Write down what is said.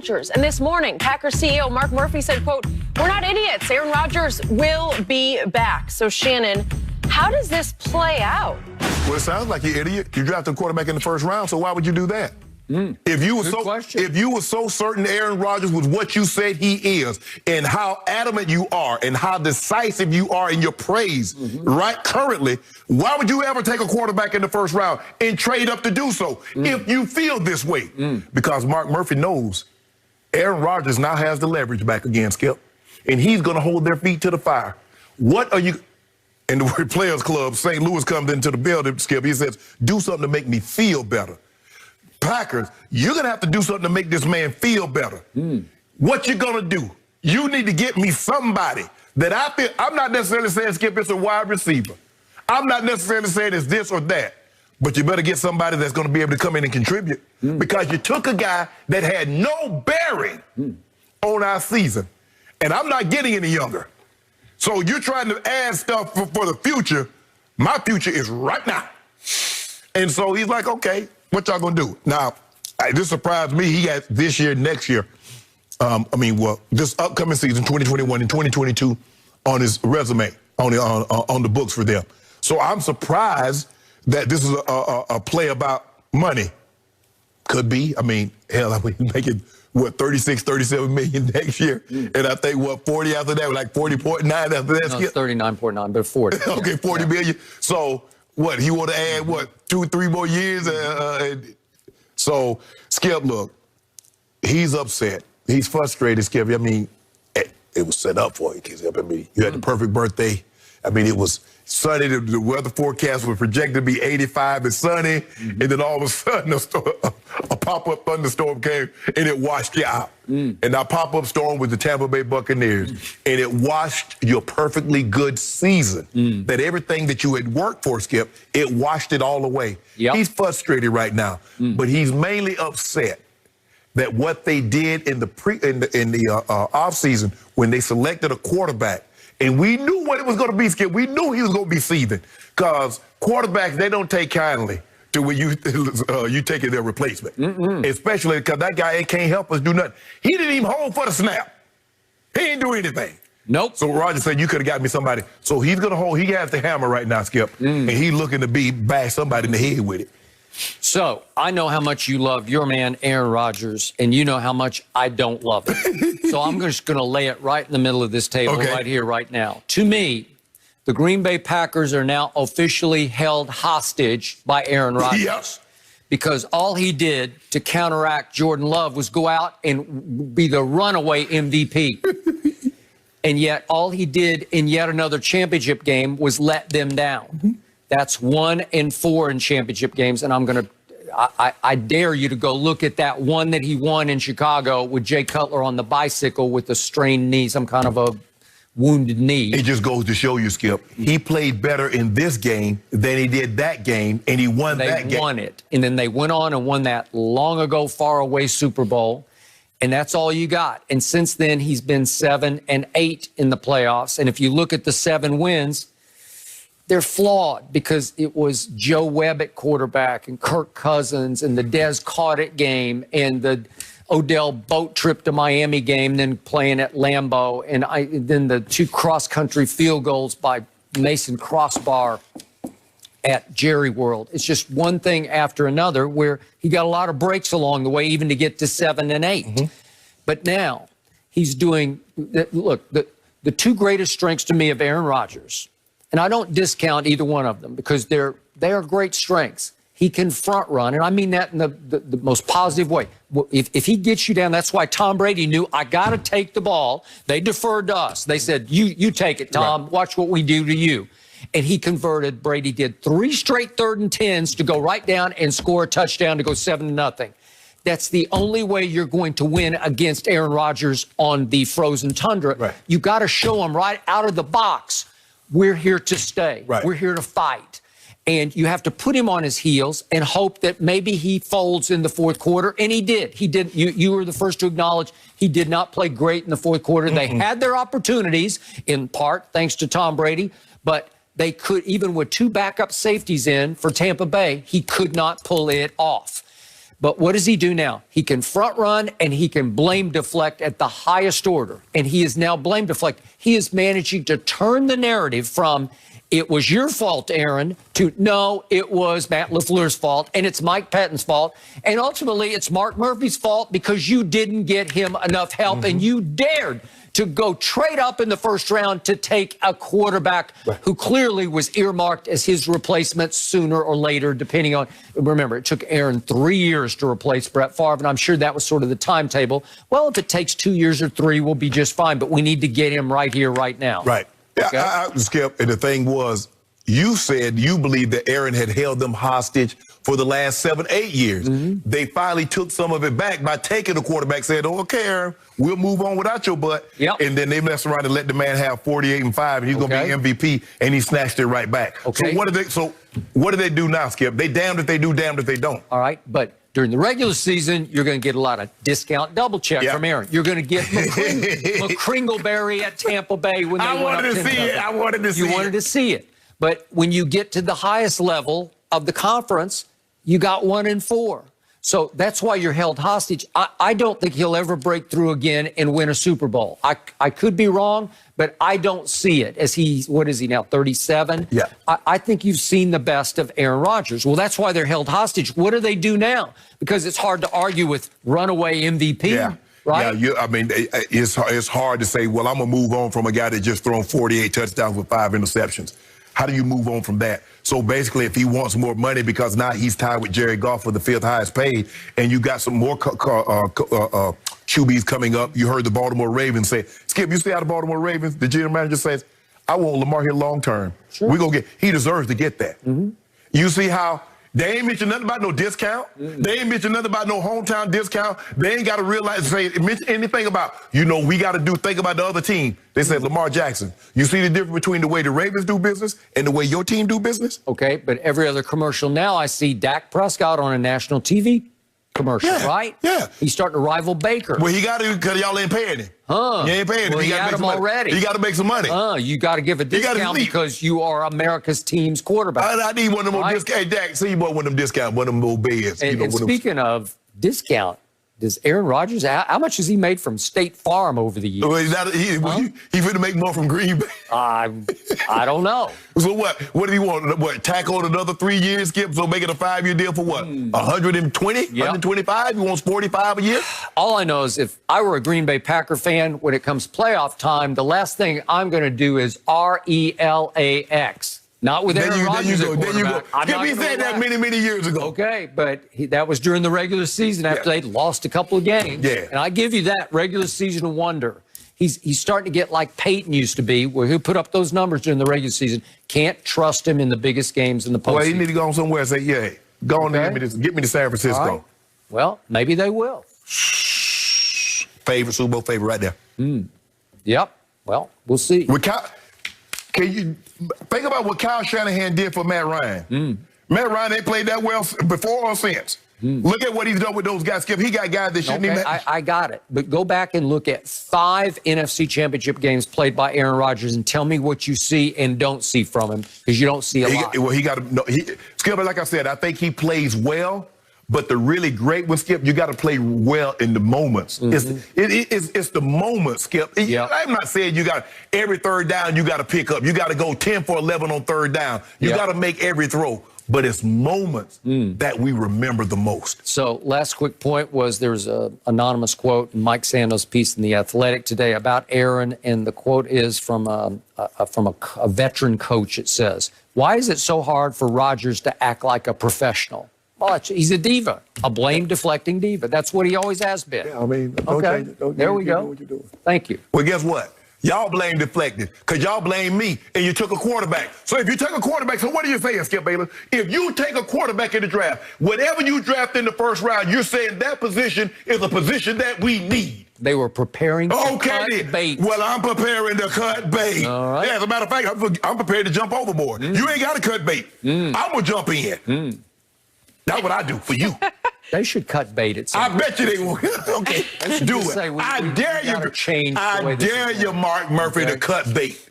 Rodgers. And this morning, Packers CEO Mark Murphy said, quote, "We're not idiots. Aaron Rodgers will be back." So, Shannon, how does this play out? Well, it sounds like you're an idiot. You drafted a quarterback in the first round, so why would you do that? If you were so certain Aaron Rodgers was what you said he is, and how adamant you are, and how decisive you are in your praise, right currently, why would you ever take a quarterback in the first round and trade up to do so if you feel this way? Because Mark Murphy knows Aaron Rodgers now has the leverage back again, Skip, and he's going to hold their feet to the fire. What are you? And the Players Club, St. Louis comes into the building, Skip. He says, "Do something to make me feel better." Packers, you're going to have to do something to make this man feel better. What you going to do? You need to get me somebody that I feel. I'm not necessarily saying, Skip, it's a wide receiver. I'm not necessarily saying it's this or that. But you better get somebody that's going to be able to come in and contribute. Because you took a guy that had no bearing on our season. And I'm not getting any younger. So you're trying to add stuff for the future. My future is right now. And so he's like, okay, what y'all gonna do? Now, this surprised me. He got this year, next year, this upcoming season, 2021 and 2022, on his resume, on the books for them. So I'm surprised that this is a play about money. Could be. I mean, hell, I mean, making, 36, 37 million next year. And I think, 40 after that, like 40.9 after that? No, 39.9, but 40. Okay, 40 million. So, he want to add, 2 or 3 more years? So, Skip, look, he's upset. He's frustrated, Skip. I mean, it was set up for you, Skip. I mean, you had the perfect birthday. I mean, it was sunny. The weather forecast was projected to be 85 and sunny. And then all of a sudden, a pop-up thunderstorm came, and it washed you out. And that pop-up storm was the Tampa Bay Buccaneers. And it washed your perfectly good season. That everything that you had worked for, Skip, it washed it all away. He's frustrated right now. But he's mainly upset that what they did in the offseason when they selected a quarterback. And we knew what it was going to be, Skip. We knew he was going to be seething. Because quarterbacks, they don't take kindly to when you taking their replacement. Especially because that guy can't help us do nothing. He didn't even hold for the snap. He didn't do anything. Nope. So Rodgers said, you could have got me somebody. So he's going to hold. He has the hammer right now, Skip. And he's looking to bash somebody in the head with it. So I know how much you love your man, Aaron Rodgers, and you know how much I don't love it. So I'm just going to lay it right in the middle of this table right here, right now. To me, the Green Bay Packers are now officially held hostage by Aaron Rodgers. Yes. Because all he did to counteract Jordan Love was go out and be the runaway MVP. And yet all he did in yet another championship game was let them down. That's 1-4 in championship games, and I dare you to go look at that one that he won in Chicago with Jay Cutler on the bicycle with a strained knee, some kind of a wounded knee. It just goes to show you, Skip, he played better in this game than he did that game, and he won that game. They won it, and then they went on and won that long ago, far away Super Bowl, and that's all you got. And since then, he's been 7-8 in the playoffs, and if you look at the 7 wins, they're flawed because it was Joe Webb at quarterback and Kirk Cousins and the Dez Cauditt game and the Odell boat trip to Miami game, then playing at Lambeau, and then the 2 cross-country field goals by Mason Crossbar at Jerry World. It's just one thing after another where he got a lot of breaks along the way, even to get to 7-8. But now he's doing, look, the 2 greatest strengths to me of Aaron Rodgers, and I don't discount either one of them because they are great strengths. He can front run, and I mean that in the most positive way. If he gets you down, that's why Tom Brady knew, I got to take the ball. They deferred to us. They said, you take it, Tom. Right. Watch what we do to you. And he converted. Brady did 3 straight 3rd and 10s to go right down and score a touchdown to go 7-0. That's the only way you're going to win against Aaron Rodgers on the frozen tundra. Right. You got to show him right out of the box, we're here to stay. Right. We're here to fight. And you have to put him on his heels and hope that maybe he folds in the 4th quarter. And he did. He did. You were the first to acknowledge he did not play great in the 4th quarter. They had their opportunities, in part thanks to Tom Brady, but they could, even with 2 backup safeties in for Tampa Bay, he could not pull it off. But what does he do now? He can front run and he can blame deflect at the highest order. And he is now blame deflect. He is managing to turn the narrative from it was your fault, Aaron, to no, it was Matt LaFleur's fault and it's Mike Pettine's fault. And ultimately, it's Mark Murphy's fault because you didn't get him enough help and you dared to go trade up in the first round to take a quarterback who clearly was earmarked as his replacement sooner or later, depending on, remember, it took Aaron 3 years to replace Brett Favre, and I'm sure that was sort of the timetable. Well, if it takes 2 years or 3, we'll be just fine, but we need to get him right here, right now. Right. Okay? I Skip, and the thing was, you said you believed that Aaron had held them hostage for the last 7, 8 years. They finally took some of it back by taking the quarterback, said, oh, okay, Aaron, we'll move on without your butt. And then they messed around and let the man have 48-5, and he's going to be MVP, and he snatched it right back. So what do they do now, Skip? They damned if they do, damned if they don't. All right, but during the regular season, you're going to get a lot of discount double check from Aaron. You're going to get McCringleberry at Tampa Bay when they I wanted to see it. I wanted to see it. You wanted to see it. But when you get to the highest level of the conference, you got 1 and 4. So that's why you're held hostage. I don't think he'll ever break through again and win a Super Bowl. I could be wrong, but I don't see it as what is he now, 37? Yeah. I think you've seen the best of Aaron Rodgers. Well, that's why they're held hostage. What do they do now? Because it's hard to argue with runaway MVP. Yeah. Right? Yeah, I mean, it's hard to say, well, I'm going to move on from a guy that just thrown 48 touchdowns with 5 interceptions. How do you move on from that? So basically, if he wants more money because now he's tied with Jared Goff for the 5th highest paid, and you got some more QBs coming up. You heard the Baltimore Ravens say, Skip, you see how the Baltimore Ravens, the general manager says, I want Lamar here long term. We're going to he deserves to get that. You see how they ain't mentioned nothing about no discount. They ain't mentioned nothing about no hometown discount. They ain't got to mention anything about, we got to think about the other team. They said, Lamar Jackson, you see the difference between the way the Ravens do business and the way your team do business? Okay, but every other commercial now, I see Dak Prescott on a national TV commercial, right? Yeah. He's starting to rival Baker. Well, he got to because y'all ain't paying him. You ain't paying him. Well, he had him already. You got to make some money. You got to give a discount because you are America's team's quarterback. I need one of them more discounts. Hey, Dak, see one of them discounts, one of them old beds. And speaking of discount, does Aaron Rodgers, how much has he made from State Farm over the years? Well, he finna make more from Green Bay. I don't know. So what? What did he want? What, tack on another 3 years, Skip? So make it a 5-year deal for what? 120? 125? He wants 45 a year? All I know is if I were a Green Bay Packer fan, when it comes playoff time, the last thing I'm going to do is RELAX. Not with Aaron Rodgers. There you go. He said that many years ago. Okay, but that was during the regular season after they'd lost a couple of games. And I give you that regular season wonder. He's starting to get like Peyton used to be, where he'll put up those numbers during the regular season. Can't trust him in the biggest games in the postseason. Well, he need to go on somewhere and say, go on and get me to San Francisco. Right. Well, maybe they will. Super Bowl favorite right there. Yep. Well, we'll see. Can you think about what Kyle Shanahan did for Matt Ryan? Matt Ryan ain't played that well before or since. Look at what he's done with those guys, Skip. He got guys that shouldn't even. I got it. But go back and look at 5 NFC Championship games played by Aaron Rodgers and tell me what you see and don't see from him, because you don't see a lot. He got to Skip, like I said, I think he plays well. But the really great one, Skip, you got to play well in the moments. It's the moments, Skip. I'm not saying you got every third down you got to pick up. You got to go 10 for 11 on third down. You got to make every throw. But it's moments that we remember the most. So last quick point was there's an anonymous quote in Mike Sando's piece in The Athletic today about Aaron, and the quote is from a veteran coach. It says, "Why is it so hard for Rodgers to act like a professional?" Well, he's a diva, a blame-deflecting diva. That's what he always has been. Yeah, I mean, there we go. What you're doing. Thank you. Well, guess what? Y'all blame deflected because y'all blame me and you took a quarterback. So if you take a quarterback, so what are you saying, Skip Bayless? If you take a quarterback in the draft, whatever you draft in the first round, you're saying that position is a position that we need. They were preparing to cut bait. Well, I'm preparing to cut bait. All right. Yeah, as a matter of fact, I'm prepared to jump overboard. You ain't got to cut bait. I'm going to jump in. That's what I do for you. They should cut bait at some I bet you they will. Okay, do it. I dare you. Change I dare you, Mark Murphy, to cut bait.